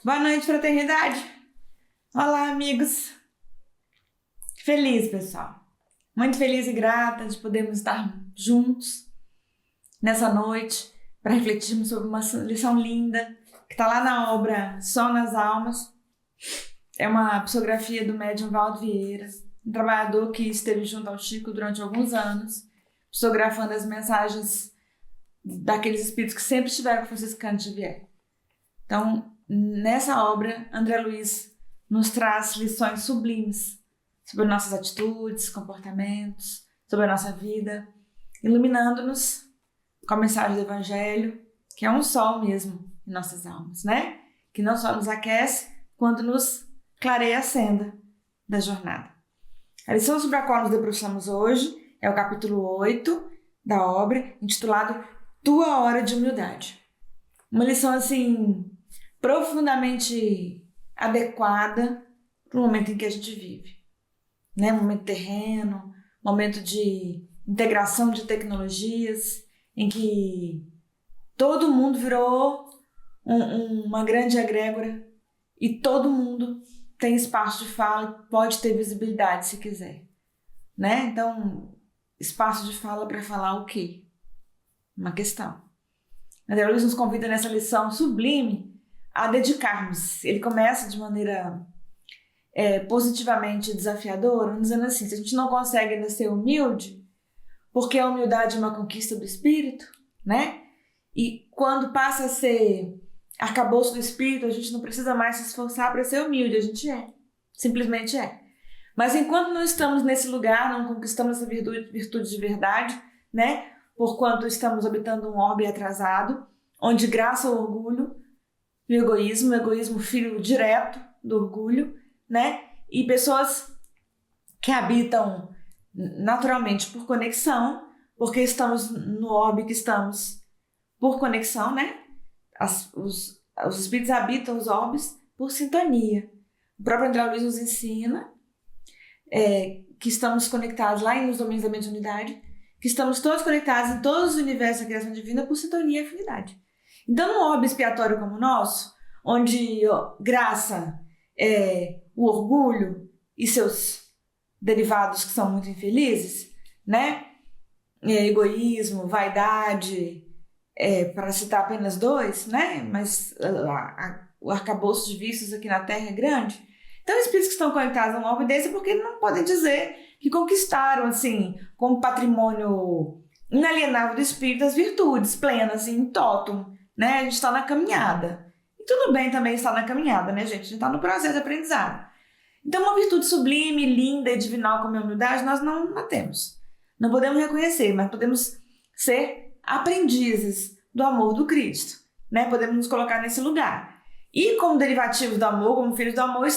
Boa noite, fraternidade. Olá, amigos. Feliz, pessoal. Muito feliz e grata de podermos estar juntos nessa noite para refletirmos sobre uma lição linda que está lá na obra Sol nas Almas. É uma psicografia do médium Valdo Vieira, um trabalhador que esteve junto ao Chico durante alguns anos, psicografando as mensagens daqueles espíritos que sempre estiveram com Francisco Cândido Xavier. Então, nessa obra, André Luiz nos traz lições sublimes sobre nossas atitudes, comportamentos, sobre a nossa vida, iluminando-nos com a mensagem do Evangelho, que é um sol mesmo em nossas almas, né? Que não só nos aquece, quanto nos clareia a senda da jornada. A lição sobre a qual nos debruçamos hoje é o capítulo 8 da obra, intitulado Tua Hora de Humildade. Uma lição, assim, profundamente adequada para o momento em que a gente vive, né? Momento terreno, momento de integração de tecnologias, em que todo mundo virou uma grande egrégora e todo mundo tem espaço de fala, pode ter visibilidade se quiser, né? Então, espaço de fala para falar o quê? Uma questão. André Luiz nos convida nessa lição sublime a dedicarmos. Ele começa de maneira positivamente desafiadora, dizendo assim: se a gente não consegue ainda ser humilde, porque a humildade é uma conquista do espírito, né? E quando passa a ser arcabouço do espírito, a gente não precisa mais se esforçar para ser humilde, a gente simplesmente é. Mas enquanto não estamos nesse lugar, não conquistamos essa virtude de verdade, né? Porquanto estamos habitando um orbe atrasado, onde graça ao orgulho e o egoísmo filho direto do orgulho, né? E pessoas que habitam naturalmente por conexão, porque estamos no orbe que estamos por conexão, né? Os espíritos habitam os orbes por sintonia. O próprio André Luiz nos ensina que estamos conectados lá nos domínios da mediunidade, que estamos todos conectados em todos os universos da criação divina por sintonia e afinidade. Então, num orbe expiatório como o nosso, onde graça é o orgulho e seus derivados que são muito infelizes, né? Egoísmo, vaidade, para citar apenas dois, né? Mas o arcabouço de vícios aqui na Terra é grande. Então, espíritos que estão conectados a um orbe desse, porque não podem dizer que conquistaram, assim, como patrimônio inalienável do espírito, as virtudes plenas, em totum, né? A gente está na caminhada. E tudo bem também estar na caminhada, né, gente? A gente está no processo de aprendizado. Então, uma virtude sublime, linda e divinal como a humildade, nós não temos. Não podemos reconhecer, mas podemos ser aprendizes do amor do Cristo, né? Podemos nos colocar nesse lugar. E como derivativos do amor, como filhos do amor,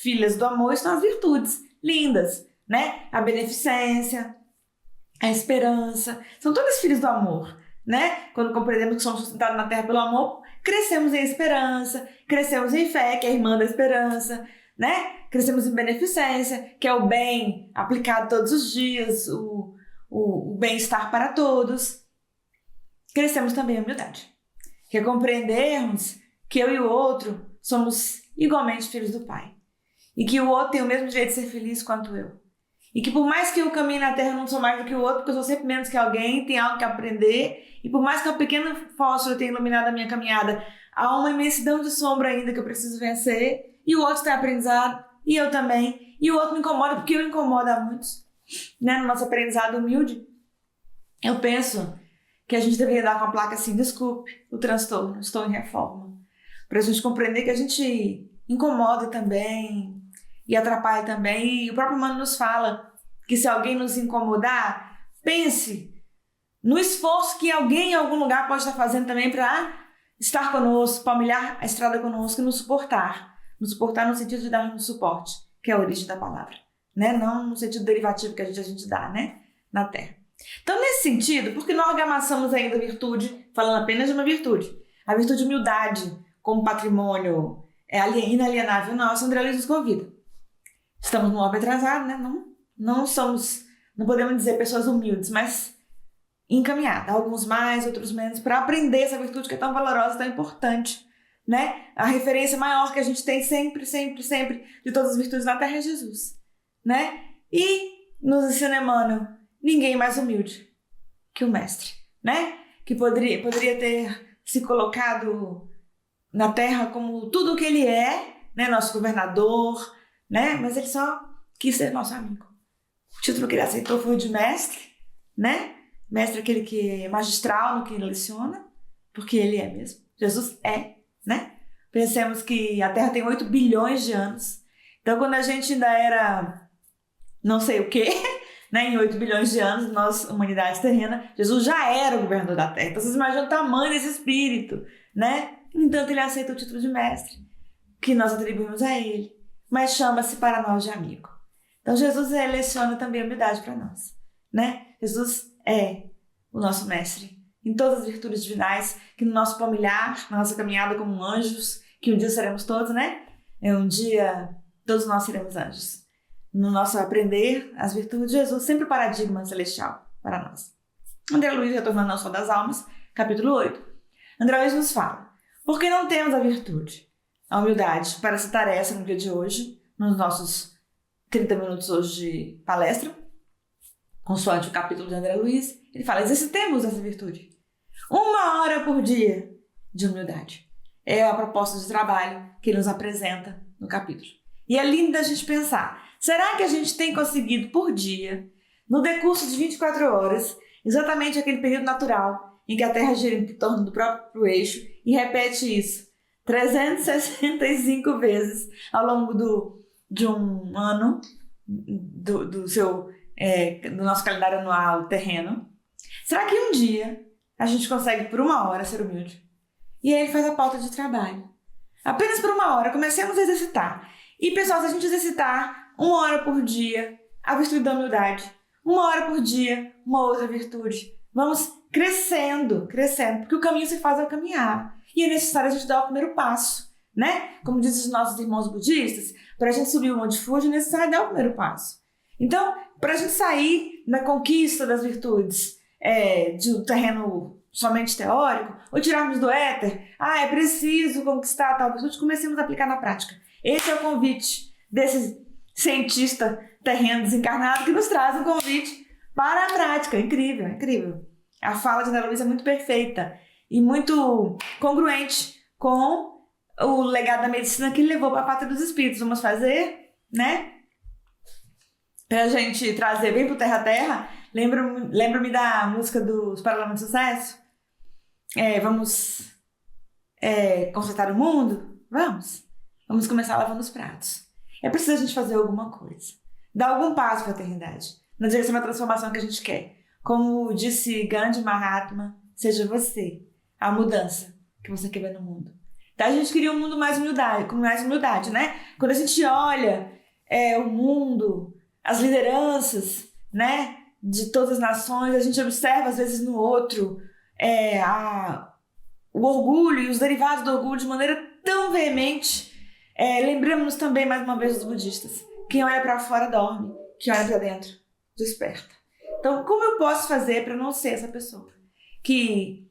filhas do amor, estão as virtudes lindas, né? A beneficência, a esperança, são todos filhos do amor, né? Quando compreendemos que somos sustentados na terra pelo amor, crescemos em esperança, crescemos em fé, que é a irmã da esperança, né? Crescemos em beneficência, que é o bem aplicado todos os dias, o bem-estar para todos. Crescemos também em humildade, que é compreendermos que eu e o outro somos igualmente filhos do Pai. E que o outro tem o mesmo direito de ser feliz quanto eu. E que por mais que eu caminhe na Terra, eu não sou mais do que o outro, porque eu sou sempre menos que alguém, tem algo que aprender. E por mais que uma pequena fósforo tenha iluminado a minha caminhada, há uma imensidão de sombra ainda que eu preciso vencer. E o outro está aprendizado, e eu também. E o outro me incomoda, porque eu incomodo a muitos. Né? No nosso aprendizado humilde, eu penso que a gente deveria dar com a placa assim: desculpe o transtorno, estou em reforma. Para a gente compreender que a gente incomoda também e atrapalha também. E o próprio Emmanuel nos fala que se alguém nos incomodar, pense no esforço que alguém em algum lugar pode estar fazendo também para estar conosco, palmilhar a estrada conosco e nos suportar. Nos suportar no sentido de dar-nos suporte, que é a origem da palavra, né? Não no sentido derivativo que a gente dá, né? Na Terra. Então, nesse sentido, porque não argamassamos ainda a virtude, falando apenas de uma virtude, a virtude de humildade como patrimônio inalienável nosso, André Luiz nos convida. Estamos no orbe atrasado, né? Não podemos dizer pessoas humildes, mas encaminhadas, alguns mais, outros menos, para aprender essa virtude que é tão valorosa, tão importante né? A referência maior que a gente tem sempre, sempre, sempre de todas as virtudes na Terra é Jesus, né? E nos ensina Emmanuel, ninguém mais humilde que o Mestre, né? Que poderia ter se colocado na Terra como tudo o que ele é, né? Nosso governador, né? Mas ele só quis ser nosso amigo. O título que ele aceitou foi o de Mestre, né? Mestre é aquele que é magistral no que ele leciona, porque ele é mesmo. Jesus é, né? Pensemos que a Terra tem 8 bilhões de anos. Então, quando a gente ainda era não sei o quê, né? Em 8 bilhões de anos, nós, humanidade terrena, Jesus já era o governador da Terra. Então, vocês imaginam o tamanho desse espírito, né? No entanto, ele aceita o título de mestre, que nós atribuímos a ele, mas chama-se para nós de amigo. Então, Jesus leciona também a humildade para nós, né? Jesus é o nosso mestre em todas as virtudes divinais, que no nosso palmilhar, na nossa caminhada como anjos, que um dia seremos todos, né? Um dia todos nós seremos anjos. No nosso aprender as virtudes de Jesus, sempre o paradigma celestial para nós. André Luiz, retornando ao Sol das Almas, capítulo 8. André Luiz nos fala: por que não temos a virtude, a humildade, para citar essa no dia de hoje, nos nossos 30 minutos hoje de palestra, consoante o capítulo de André Luiz, ele fala: exercitemos essa virtude. 1 hora por dia de humildade. É a proposta de trabalho que ele nos apresenta no capítulo. E é lindo a gente pensar, será que a gente tem conseguido por dia, no decurso de 24 horas, exatamente aquele período natural em que a Terra gira em torno do próprio eixo e repete isso 365 vezes ao longo de um ano do nosso calendário anual terreno? Será que um dia a gente consegue por 1 hora ser humilde? E aí ele faz a pauta de trabalho. Apenas por 1 hora, comecemos a exercitar. E pessoal, se a gente exercitar 1 hora por dia a virtude da humildade, 1 hora por dia uma outra virtude, vamos crescendo, porque o caminho se faz ao caminhar. E é necessário a gente dar o primeiro passo, né? Como dizem os nossos irmãos budistas, para a gente subir o Monte Fuji é necessário dar o primeiro passo. Então, para a gente sair na conquista das virtudes de um terreno somente teórico, ou tirarmos do éter, é preciso conquistar tal virtude, comecemos a aplicar na prática. Esse é o convite desse cientista terreno desencarnado que nos traz um convite para a prática. Incrível, incrível. A fala de Ana Luísa é muito perfeita e muito congruente com o legado da medicina que ele levou para a pátria dos espíritos. Vamos fazer, né? Para a gente trazer bem para o Terra a Terra. Lembro-me da música dos Paralamas de Sucesso? Vamos consertar o mundo? Vamos começar lavando os pratos. É preciso a gente fazer alguma coisa. Dar algum passo para a eternidade. Na direção da transformação que a gente quer. Como disse Gandhi Mahatma, seja você a mudança que você quer ver no mundo. Então a gente queria um mundo com mais humildade, né? Quando a gente olha o mundo, as lideranças, né, de todas as nações, a gente observa às vezes no outro o orgulho e os derivados do orgulho de maneira tão veemente. Lembramos-nos também, mais uma vez, dos budistas. Quem olha para fora dorme, quem olha para dentro desperta. Então, como eu posso fazer para não ser essa pessoa que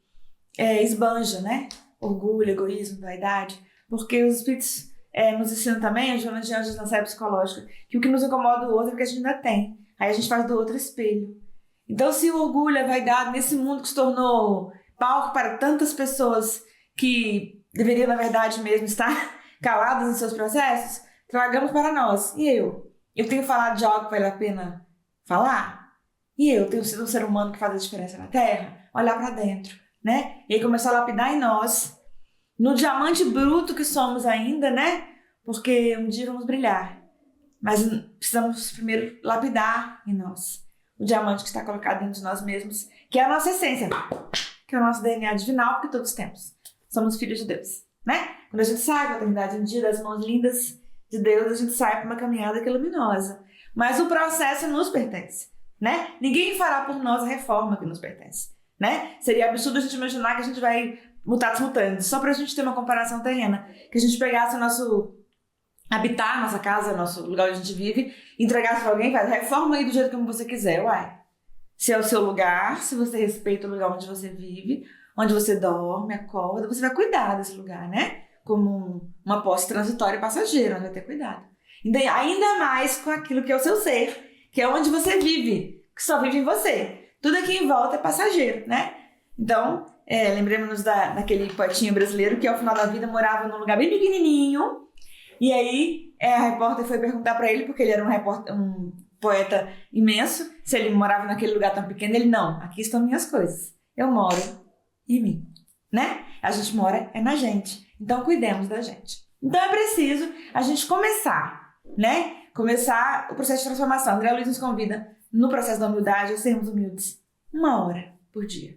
esbanja, né? Orgulho, egoísmo, vaidade? Porque os espíritos nos ensinam também, a Joana de Anjos na série psicológica, que o que nos incomoda do outro é que a gente ainda tem. Aí a gente faz do outro espelho. Então, se o orgulho é vaidade nesse mundo que se tornou palco para tantas pessoas que deveriam, na verdade, mesmo estar caladas em seus processos, tragamos para nós. E eu? Eu tenho falado de algo que vale a pena falar? E eu tenho sido um ser humano que faz a diferença na Terra? Olhar para dentro, né? E aí começar a lapidar em nós, no diamante bruto que somos ainda, né? Porque um dia vamos brilhar. Mas precisamos primeiro lapidar em nós o diamante que está colocado dentro de nós mesmos, que é a nossa essência, que é o nosso DNA divinal, porque todos temos. Somos filhos de Deus, né? Quando a gente sai da eternidade, um dia das mãos lindas de Deus, a gente sai para uma caminhada que é luminosa. Mas o processo nos pertence, né? Ninguém fará por nós a reforma que nos pertence, né? Seria absurdo a gente imaginar que a gente vai mutatis mutandis, só pra gente ter uma comparação terrena, que a gente pegasse o nosso habitar, nossa casa, nosso lugar onde a gente vive, entregasse pra alguém, faz reforma aí do jeito como você quiser, Se é o seu lugar, se você respeita o lugar onde você vive, onde você dorme, acorda, você vai cuidar desse lugar, né? como uma posse transitória e passageira, vai ter cuidado. Então, ainda mais com aquilo que é o seu ser, que é onde você vive, que só vive em você. Tudo aqui em volta é passageiro, né? Então, lembremos-nos daquele poetinho brasileiro que ao final da vida morava num lugar bem pequenininho. E aí a repórter foi perguntar para ele, porque ele era um poeta imenso, se ele morava naquele lugar tão pequeno. Ele, não, aqui estão minhas coisas. Eu moro em mim, né? A gente mora na gente. Então, cuidemos da gente. Então, é preciso a gente começar, né? Começar o processo de transformação. André Luiz nos convida, no processo da humildade, a sermos humildes 1 hora por dia.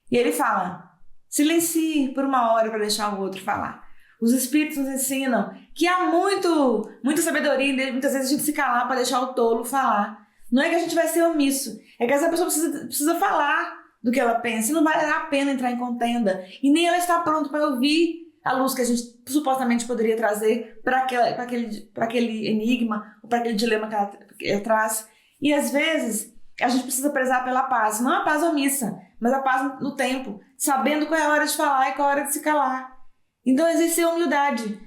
E ele fala, silencie por 1 hora para deixar o outro falar. Os espíritos nos ensinam que há muita sabedoria, muitas vezes a gente se calar para deixar o tolo falar. Não é que a gente vai ser omisso, é que essa pessoa precisa falar do que ela pensa. E não vale a pena entrar em contenda. E nem ela está pronta para ouvir a luz que a gente supostamente poderia trazer para aquele enigma ou para aquele dilema que ela traz. E às vezes a gente precisa prezar pela paz, não a paz omissa, mas a paz no tempo, sabendo qual é a hora de falar e qual é a hora de se calar. Então exercer humildade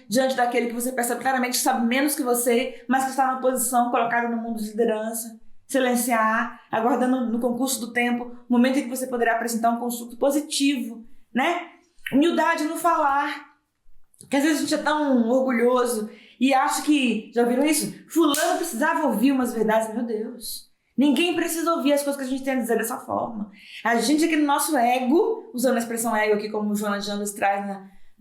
diante daquele que você percebe claramente que sabe menos que você, mas que está numa posição colocada no mundo de liderança. Silenciar, aguardando no concurso do tempo o momento em que você poderá apresentar um construto positivo, né? Humildade no falar, que às vezes a gente é tão orgulhoso e acha que, já viram isso? Fulano precisava ouvir umas verdades, meu Deus. Ninguém precisa ouvir as coisas que a gente tem a dizer dessa forma. A gente aqui no nosso ego, usando a expressão ego aqui como o Joana de Andes traz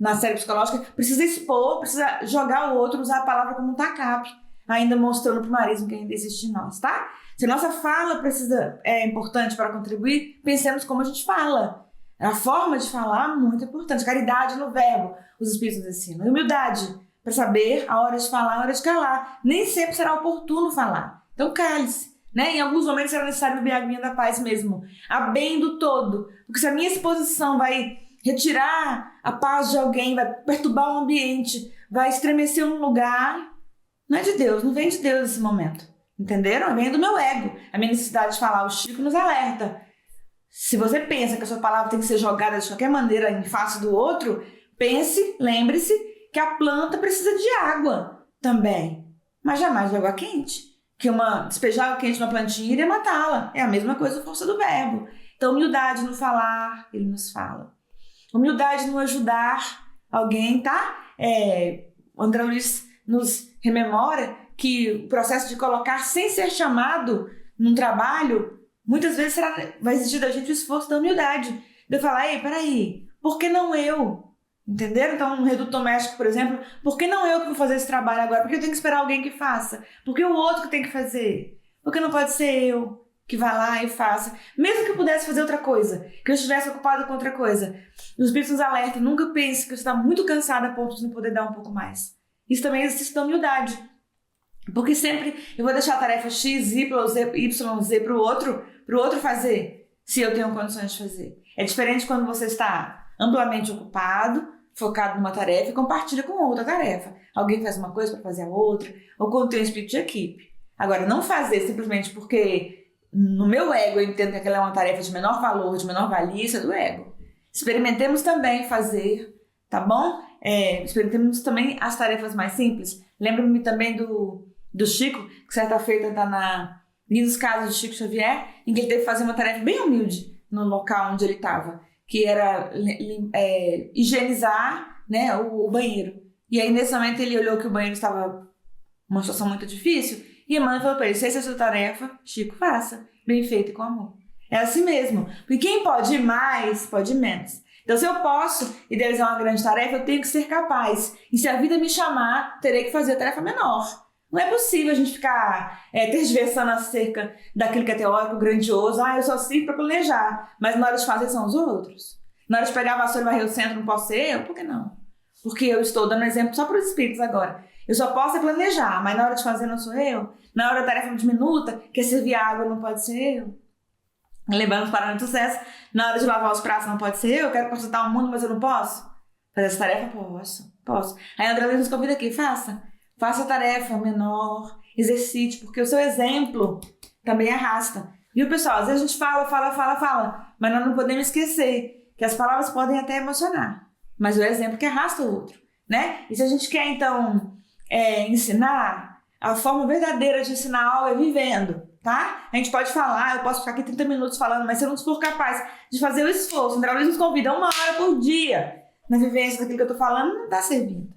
na série psicológica, precisa expor, precisa jogar o outro, usar a palavra como um tacape, ainda mostrando o primarismo que ainda existe em nós, tá? Se a nossa fala é importante para contribuir, pensemos como a gente fala. A forma de falar é muito importante. Caridade no verbo, os espíritos nos ensinam. Humildade, para saber a hora de falar, a hora de calar. Nem sempre será oportuno falar. Então cale-se. Né? Em alguns momentos será necessário beber a aguinha da paz mesmo. A bem do todo. Porque se a minha exposição vai retirar a paz de alguém, vai perturbar o ambiente, vai estremecer um lugar, não é de Deus, não vem de Deus esse momento. Entenderam? Vem do meu ego. A minha necessidade de falar. O Chico nos alerta. Se você pensa que a sua palavra tem que ser jogada de qualquer maneira em face do outro, pense, lembre-se que a planta precisa de água também. Mas jamais de água quente. Que despejar água quente numa plantinha iria matá-la. É a mesma coisa a força do verbo. Então, humildade no falar, ele nos fala. Humildade no ajudar alguém, tá? O André Luiz nos rememora que o processo de colocar sem ser chamado num trabalho, muitas vezes vai exigir da gente o esforço da humildade. De eu falar, ei, peraí, por que não eu? Entenderam? Então, um reduto doméstico, por exemplo, por que não eu que vou fazer esse trabalho agora? Por que eu tenho que esperar alguém que faça? Por que o outro que tem que fazer? Por que não pode ser eu que vá lá e faça? Mesmo que eu pudesse fazer outra coisa, que eu estivesse ocupado com outra coisa. Os espíritos nos alertam, nunca pense que você está muito cansado a ponto de não poder dar um pouco mais. Isso também é exercício da humildade. Porque sempre eu vou deixar a tarefa X, Y, Z para o outro fazer, se eu tenho condições de fazer. É diferente quando você está amplamente ocupado, focado numa tarefa e compartilha com outra tarefa. Alguém faz uma coisa para fazer a outra, ou quando tem um espírito de equipe. Agora, não fazer simplesmente porque no meu ego eu entendo que aquela é uma tarefa de menor valor, de menor valia, isso é do ego. Experimentemos também fazer, tá bom? Experimentemos também as tarefas mais simples. Lembro-me também do Chico, que certa feita está nos casos de Chico Xavier, em que ele teve que fazer uma tarefa bem humilde no local onde ele estava, que era higienizar, né, o banheiro. E aí, nesse momento, ele olhou que o banheiro estava uma situação muito difícil, e Emmanuel falou para ele, se essa é a sua tarefa, Chico, faça, bem feito e com amor. É assim mesmo, porque quem pode mais, pode menos. Então, se eu posso idealizar uma grande tarefa, eu tenho que ser capaz. E se a vida me chamar, terei que fazer a tarefa menor. Não é possível a gente ficar tergiversando acerca daquilo que é teórico, grandioso. Eu só sirvo para planejar. Mas na hora de fazer são os outros. Na hora de pegar a vassoura e varrer o centro, não posso ser eu? Por que não? Porque eu estou dando exemplo só para os espíritos agora. Eu só posso planejar, mas na hora de fazer não sou eu. Na hora da tarefa diminuta, que é servir água, não pode ser eu. Lembrando os parâmetros do sucesso, na hora de lavar os pratos não pode ser eu quero consultar o mundo, mas eu não posso. Fazer essa tarefa? Posso. Aí a André Luiz nos convida aqui, faça a tarefa menor, exercite, porque o seu exemplo também arrasta. Viu, pessoal? Às vezes a gente fala, mas nós não podemos esquecer que as palavras podem até emocionar, mas o exemplo que arrasta o outro, né? E se a gente quer, então, ensinar, a forma verdadeira de ensinar algo é vivendo, tá? A gente pode falar, eu posso ficar aqui 30 minutos falando, mas se eu não for capaz de fazer o esforço, o André Luiz nos convida 1 hora por dia na vivência daquilo que eu tô falando, não tá servindo.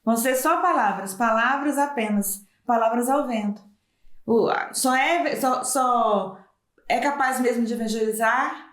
Vão ser só palavras, palavras apenas, palavras ao vento. Só é capaz mesmo de evangelizar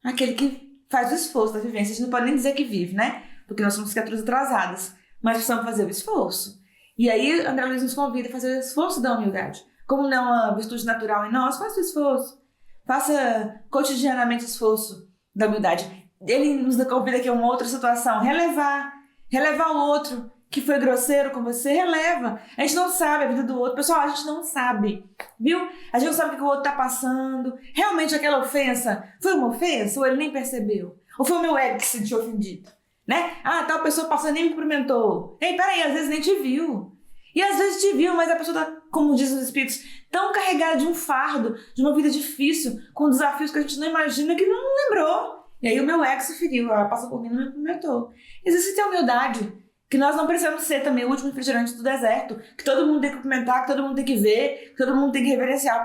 aquele que faz o esforço da vivência. A gente não pode nem dizer que vive, né? Porque nós somos criaturas atrasadas, mas precisamos fazer o esforço. E aí, André Luiz nos convida a fazer o esforço da humildade. Como não é uma virtude natural em nós, faça o esforço. Faça cotidianamente o esforço da humildade. Ele nos convida aqui a uma outra situação, relevar o outro que foi grosseiro com você, releva. A gente não sabe a vida do outro. Pessoal, a gente não sabe, viu? A gente não sabe o que o outro tá passando. Realmente aquela ofensa foi uma ofensa ou ele nem percebeu? Ou foi o meu ego que se sentiu ofendido? Né? Ah, tal pessoa passou e nem me cumprimentou. Ei, peraí, às vezes nem te viu. E às vezes te viu, mas a pessoa tá, como dizem os espíritos, tão carregada de um fardo, de uma vida difícil, com desafios que a gente não imagina, que não lembrou. E aí o meu ego se feriu. Ela passou por mim e não me cumprimentou. Existe a humildade. Que nós não precisamos ser também o último refrigerante do deserto, que todo mundo tem que cumprimentar, que todo mundo tem que ver, que todo mundo tem que reverenciar.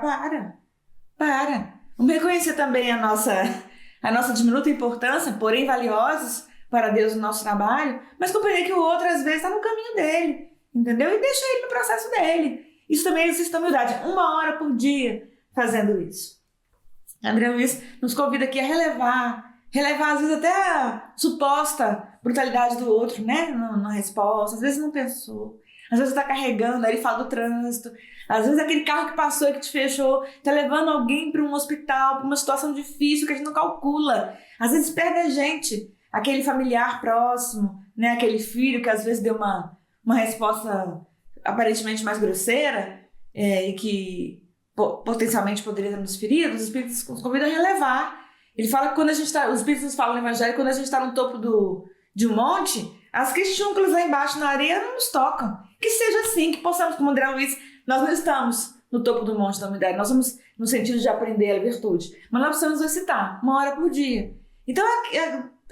Para. Vamos reconhecer também a nossa diminuta importância, porém valiosos para Deus no nosso trabalho, mas compreender que o outro às vezes está no caminho dele, entendeu? E deixa ele no processo dele. Isso também existe humildade. 1 hora por dia fazendo isso. André Luiz nos convida aqui a relevar às vezes até a suposta brutalidade do outro, né, na resposta. Às vezes não pensou, às vezes tá carregando, aí ele fala do trânsito, às vezes aquele carro que passou e que te fechou tá levando alguém para um hospital, para uma situação difícil que a gente não calcula. Às vezes perde a gente, aquele familiar próximo, né, aquele filho que às vezes deu uma resposta aparentemente mais grosseira e que potencialmente poderia ter nos ferido. Os espíritos nos convidam a relevar. Ele fala que quando a gente tá, os espíritos falam no evangelho, quando a gente está no topo de um monte, as questúnculas lá embaixo na areia não nos tocam. Que seja assim, que possamos, como André Luiz, nós não estamos no topo do monte da humildade, nós somos no sentido de aprender a virtude, mas nós precisamos exercitar 1 hora por dia. Então,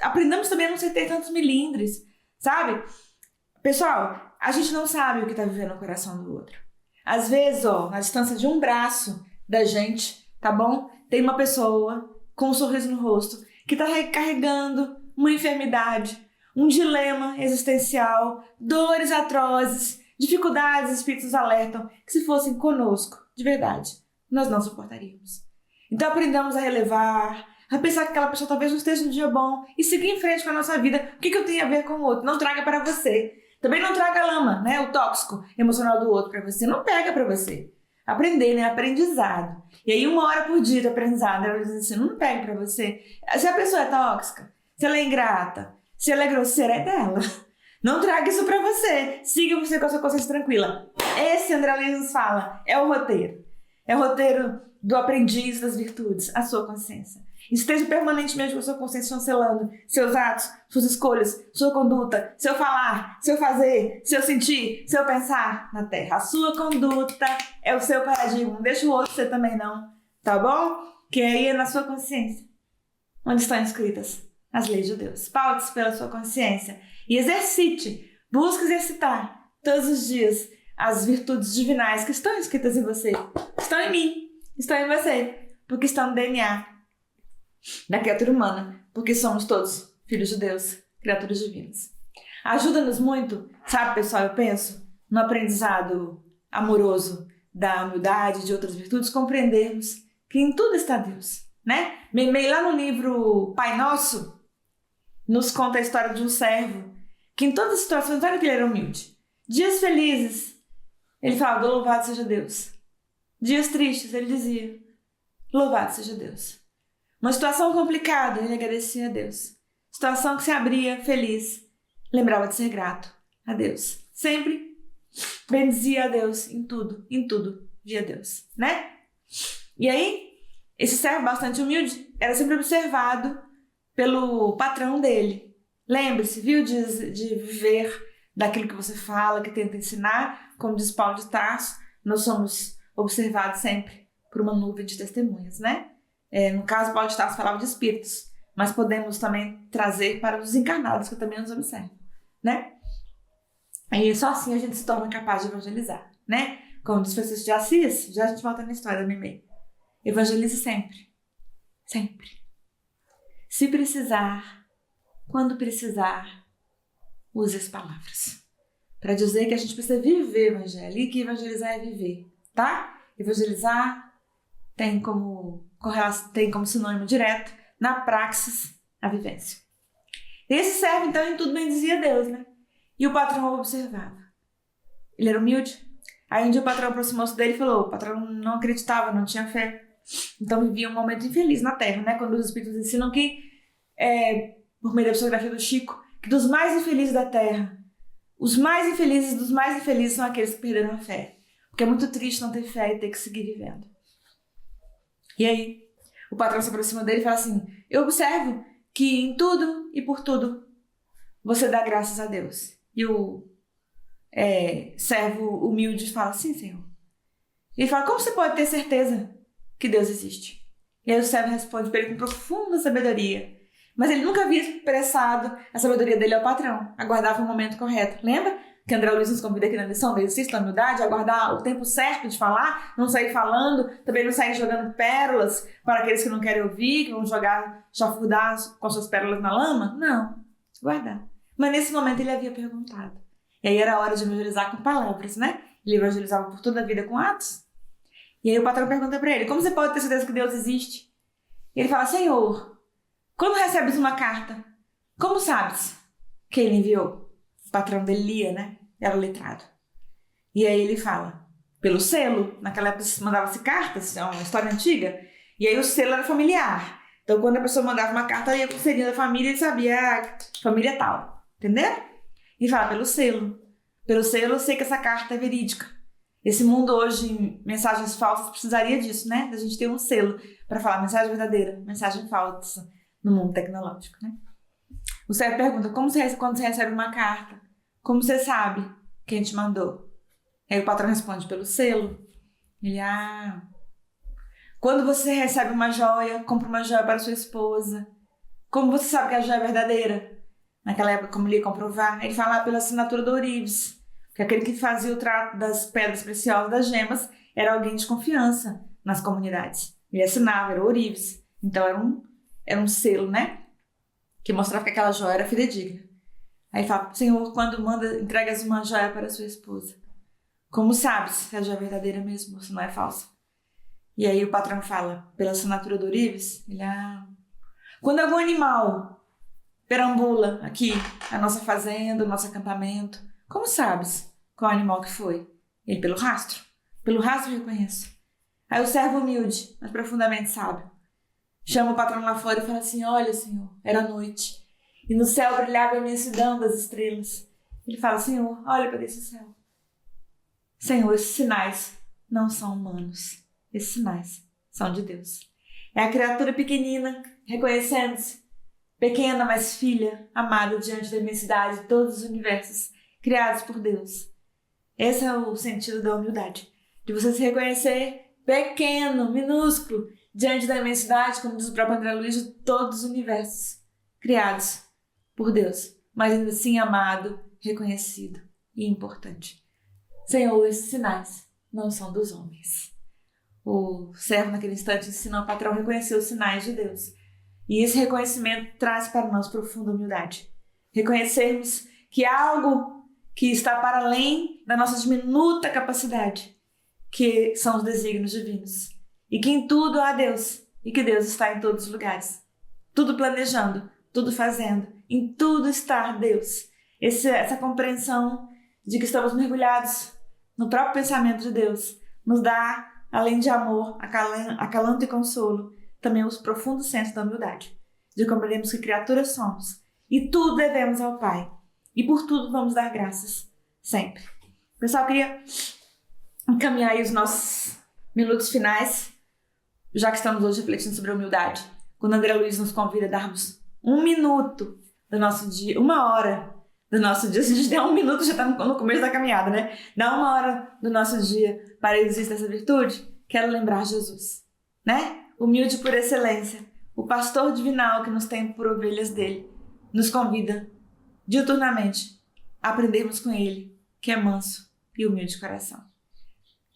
aprendamos também a não ser ter tantos milindres, sabe? Pessoal, a gente não sabe o que está vivendo no coração do outro. Às vezes, na distância de um braço da gente, tá bom? Tem uma pessoa com um sorriso no rosto, que está carregando uma enfermidade, um dilema existencial, dores atrozes, dificuldades, espíritos alertam que se fossem conosco, de verdade, nós não suportaríamos. Então aprendamos a relevar, a pensar que aquela pessoa talvez não esteja no dia bom e seguir em frente com a nossa vida. O que eu tenho a ver com o outro? Não traga para você. Também não traga a lama, né? O tóxico emocional do outro para você. Não pega para você. Aprender, né? Aprendizado. E aí 1 hora por dia de aprendizado, ela diz assim, não pega pra você. Se a pessoa é tóxica, se ela é ingrata, se ela é grosseira, é dela. Não traga isso pra você. Siga você com a sua consciência tranquila. Esse, André Luiz nos fala, é o roteiro. É o roteiro do aprendiz das virtudes, a sua consciência. Esteja permanentemente com a sua consciência chancelando seus atos, suas escolhas, sua conduta, seu falar, seu fazer, seu sentir, seu pensar na Terra. A sua conduta é o seu paradigma. Não deixa o outro ser também não, tá bom? Que aí é na sua consciência onde estão escritas as leis de Deus. Paute-se pela sua consciência e exercite, busque exercitar todos os dias as virtudes divinais que estão escritas em você, estão em mim, estão em você, porque estão no DNA da criatura humana, porque somos todos filhos de Deus, criaturas divinas. Ajuda-nos muito, sabe, pessoal, eu penso, no aprendizado amoroso da humildade e de outras virtudes, compreendermos que em tudo está Deus, né? Meimei lá no livro Pai Nosso, nos conta a história de um servo que em todas as situações, olha que ele era humilde. Dias felizes, ele falava, louvado seja Deus. Dias tristes, ele dizia, louvado seja Deus. Uma situação complicada, ele agradecia a Deus. Situação que se abria feliz, lembrava de ser grato a Deus. Sempre bendizia a Deus em tudo via Deus, né? E aí, esse servo bastante humilde era sempre observado pelo patrão dele. Lembre-se, viu, de viver daquilo que você fala, que tenta ensinar, como diz Paulo de Tarso, nós somos observados sempre por uma nuvem de testemunhas, né? No caso, Paulo de Tarso falava de espíritos, mas podemos também trazer para os encarnados que também nos observam, né? E só assim a gente se torna capaz de evangelizar, né? Como diz Francisco de Assis, já a gente volta na história da Mimê. Evangelize sempre. Sempre. Se precisar, quando precisar, use as palavras. Para dizer que a gente precisa viver o evangelho e que evangelizar é viver, tá? Evangelizar tem como sinônimo direto, na praxis, a vivência. Esse servo, então, em tudo bendizia Deus, né? E o patrão o observava. Ele era humilde. Aí um dia o patrão aproximou-se dele e falou, o patrão não acreditava, não tinha fé. Então vivia um momento infeliz na Terra, né? Quando os espíritos ensinam que, por meio da psicografia do Chico, que dos mais infelizes da Terra, os mais infelizes dos mais infelizes são aqueles que perderam a fé. Porque é muito triste não ter fé e ter que seguir vivendo. E aí, o patrão se aproxima dele e fala assim, eu observo que em tudo e por tudo você dá graças a Deus. E o servo humilde fala, sim, Senhor. E ele fala, como você pode ter certeza que Deus existe? E aí o servo responde para ele com profunda sabedoria. Mas ele nunca havia expressado a sabedoria dele ao patrão. Aguardava o momento correto. Lembra que André Luiz nos convida aqui na lição do exercício da humildade? Aguardar o tempo certo de falar, não sair falando, também não sair jogando pérolas para aqueles que não querem ouvir, que vão chafurdar com suas pérolas na lama? Não, guardar. Mas nesse momento ele havia perguntado. E aí era a hora de evangelizar com palavras, né? Ele evangelizava por toda a vida com atos. E aí o patrão pergunta para ele, como você pode ter certeza que Deus existe? E ele fala, Senhor, quando recebes uma carta, como sabes que ele enviou? O patrão dele lia, né? Era letrado. E aí ele fala, pelo selo, naquela época mandava-se cartas, é uma história antiga, e aí o selo era familiar. Então quando a pessoa mandava uma carta, ia com o selinho da família, ele sabia família tal, entendeu? E fala, pelo selo. Pelo selo eu sei que essa carta é verídica. Esse mundo hoje, mensagens falsas, precisaria disso, né? Da gente ter um selo para falar mensagem verdadeira, mensagem falsa no mundo tecnológico, né? O servo pergunta, quando você recebe uma carta, como você sabe quem te mandou? Aí o patrão responde, pelo selo. Ele, quando você recebe uma joia, compra uma joia para sua esposa, como você sabe que a joia é verdadeira? Naquela época, como ele ia comprovar? Ele fala pela assinatura do ourives, porque aquele que fazia o trato das pedras preciosas, das gemas, era alguém de confiança nas comunidades. Ele assinava, era o ourives. Então era um selo, né? Que mostrava que aquela joia era fidedigna. Aí fala, Senhor, quando entregas uma joia para sua esposa, como sabes se a joia é verdadeira mesmo ou se não é falsa? E aí o patrão fala, pela assinatura do ourives, ele, quando algum animal perambula aqui, a nossa fazenda, o nosso acampamento, como sabes qual animal que foi? Ele, pelo rastro. Pelo rastro eu reconheço. Aí o servo humilde, mas profundamente sábio, chama o patrão lá fora e fala assim, olha, Senhor, era noite, e no céu brilhava a imensidão das estrelas. Ele fala, Senhor, olha para esse céu. Senhor, esses sinais não são humanos. Esses sinais são de Deus. É a criatura pequenina, reconhecendo-se, pequena, mas filha, amada diante da imensidade de todos os universos criados por Deus. Esse é o sentido da humildade. De você se reconhecer pequeno, minúsculo, diante da imensidade, como diz o próprio André Luiz, de todos os universos criados por Deus, mas ainda assim amado, reconhecido e importante. Senhor, esses sinais não são dos homens. O servo naquele instante ensinou ao patrão a reconhecer os sinais de Deus. E esse reconhecimento traz para nós profunda humildade. Reconhecermos que há algo que está para além da nossa diminuta capacidade, que são os desígnios divinos. E que em tudo há Deus, e que Deus está em todos os lugares. Tudo planejando, tudo fazendo, em tudo está Deus. Essa compreensão de que estamos mergulhados no próprio pensamento de Deus nos dá, além de amor, acalanto e consolo, também os profundos sensos da humildade, de compreendermos que criaturas somos e tudo devemos ao Pai. E por tudo vamos dar graças, sempre. Pessoal, eu queria encaminhar aí os nossos minutos finais, já que estamos hoje refletindo sobre a humildade. Quando André Luiz nos convida a darmos 1 minuto do nosso dia, 1 hora do nosso dia, se a gente der 1 minuto, já está no começo da caminhada, né? Dá 1 hora do nosso dia para exercer essa virtude, quero lembrar Jesus, né? Humilde por excelência, o pastor divinal que nos tem por ovelhas dele, nos convida diuturnamente a aprendermos com ele, que é manso e humilde de coração.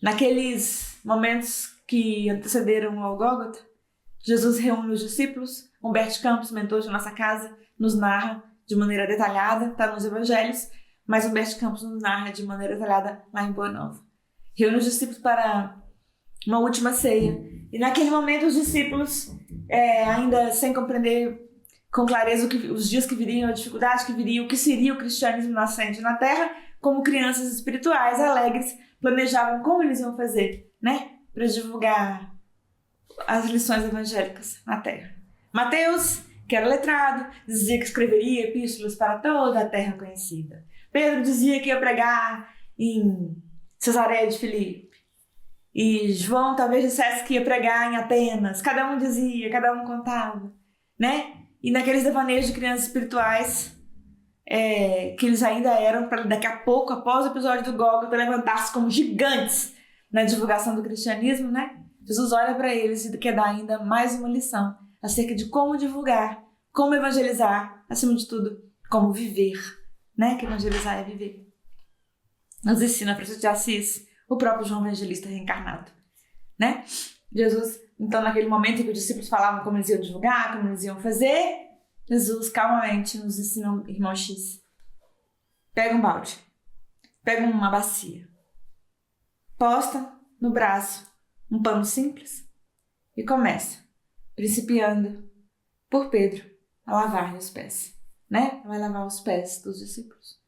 Naqueles momentos que antecederam ao Gólgota, Jesus reúne os discípulos. Humberto Campos, mentor de nossa casa, nos narra de maneira detalhada, está nos evangelhos, mas Humberto Campos nos narra de maneira detalhada lá em Boa Nova. Reúne os discípulos para uma última ceia. E naquele momento os discípulos, ainda sem compreender com clareza os dias que viriam, a dificuldade que viria, o que seria o cristianismo nascente na Terra, como crianças espirituais, alegres, planejavam como eles iam fazer, né? Para divulgar as lições evangélicas na Terra. Mateus, que era letrado, dizia que escreveria epístolas para toda a terra conhecida. Pedro dizia que ia pregar em Cesareia de Filipe. E João talvez dissesse que ia pregar em Atenas. Cada um dizia, cada um contava, né? E naqueles devaneios de crianças espirituais, que eles ainda eram, para daqui a pouco, após o episódio do Gólgota, levantar-se como gigantes na divulgação do cristianismo, né? Jesus olha para eles e quer dar ainda mais uma lição acerca de como divulgar, como evangelizar, acima de tudo, como viver, né? Que evangelizar é viver. Nos ensina Francisco de Assis, o próprio João Evangelista reencarnado, né? Jesus, então, naquele momento em que os discípulos falavam como eles iam divulgar, como eles iam fazer, Jesus calmamente nos ensina, irmão X, pega um balde, pega uma bacia, posta no braço um pano simples e começa, principiando por Pedro, a lavar-lhe os pés, né? Vai lavar os pés dos discípulos.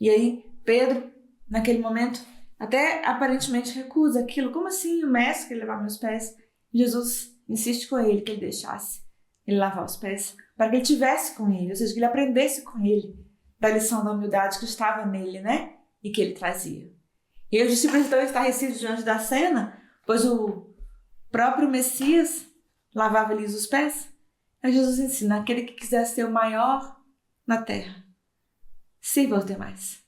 E aí, Pedro, naquele momento, até aparentemente recusa aquilo. Como assim o mestre quer lavar meus pés? Jesus insiste com ele que ele deixasse ele lavar os pés, para que ele tivesse com ele, ou seja, que ele aprendesse com ele da lição da humildade que estava nele, né? E que ele trazia. E os discípulos estão estarrecidos diante da cena, pois o próprio Messias lavava-lhes os pés. Aí Jesus ensina: aquele que quiser ser o maior na terra, sirva aos demais.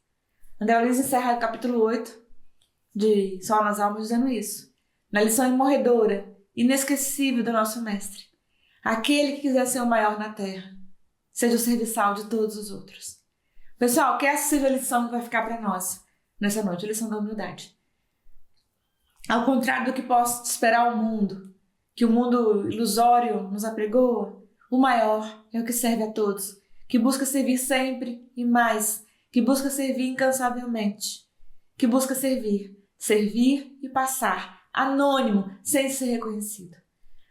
André Luiz encerra o capítulo 8 de Sol nas Almas dizendo isso. Na lição imorredora, inesquecível do nosso mestre: aquele que quiser ser o maior na terra, seja o serviçal de todos os outros. Pessoal, que essa seja a lição que vai ficar para nós nessa noite, a lição da humildade. Ao contrário do que possa esperar o mundo, que o mundo ilusório nos apregoa, o maior é o que serve a todos, que busca servir sempre e mais, que busca servir incansavelmente, que busca servir e passar, anônimo, sem ser reconhecido.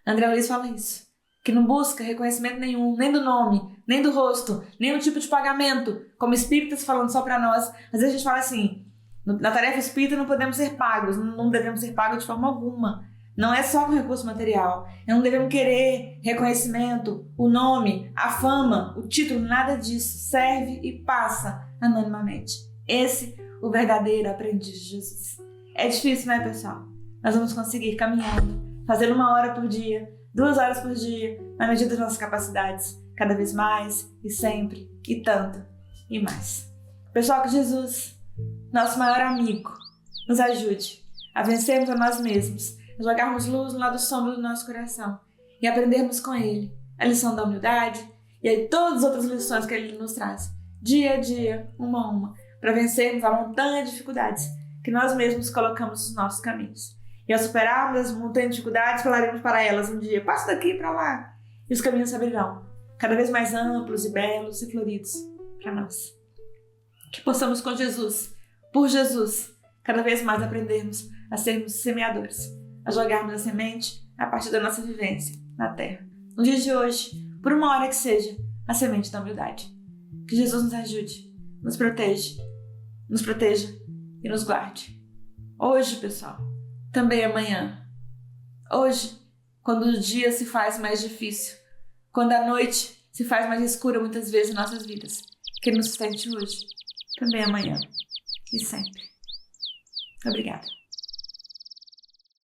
André Luiz fala isso, que não busca reconhecimento nenhum, nem do nome, nem do rosto, nem do tipo de pagamento, como espíritas falando só para nós. Às vezes a gente fala assim, na tarefa espírita não podemos ser pagos, não devemos ser pagos de forma alguma. Não é só com recurso material. Não devemos querer reconhecimento, o nome, a fama, o título, nada disso. Serve e passa anonimamente. Esse o verdadeiro aprendiz de Jesus. É difícil, né, pessoal? Nós vamos conseguir caminhando, fazendo 1 hora por dia, 2 horas por dia, na medida das nossas capacidades, cada vez mais e sempre, e tanto, e mais. Pessoal, que Jesus, nosso maior amigo, nos ajude a vencermos a nós mesmos, a jogarmos luz no lado sombrio do nosso coração e aprendermos com Ele a lição da humildade e aí todas as outras lições que Ele nos traz, dia a dia, uma a uma, para vencermos a montanha de dificuldades que nós mesmos colocamos nos nossos caminhos. E ao superarmos as montanhas de dificuldades, falaremos para elas um dia: passa daqui para lá, e os caminhos se abrirão, cada vez mais amplos e belos e floridos para nós. Que possamos com Jesus, por Jesus, cada vez mais aprendermos a sermos semeadores, a jogarmos a semente a partir da nossa vivência na terra. No dia de hoje, por 1 hora que seja, a semente da humildade. Que Jesus nos ajude, nos proteja e nos guarde. Hoje, pessoal, também amanhã. Hoje, quando o dia se faz mais difícil, quando a noite se faz mais escura muitas vezes em nossas vidas, que Ele nos sustente hoje, também amanhã e sempre. Obrigada.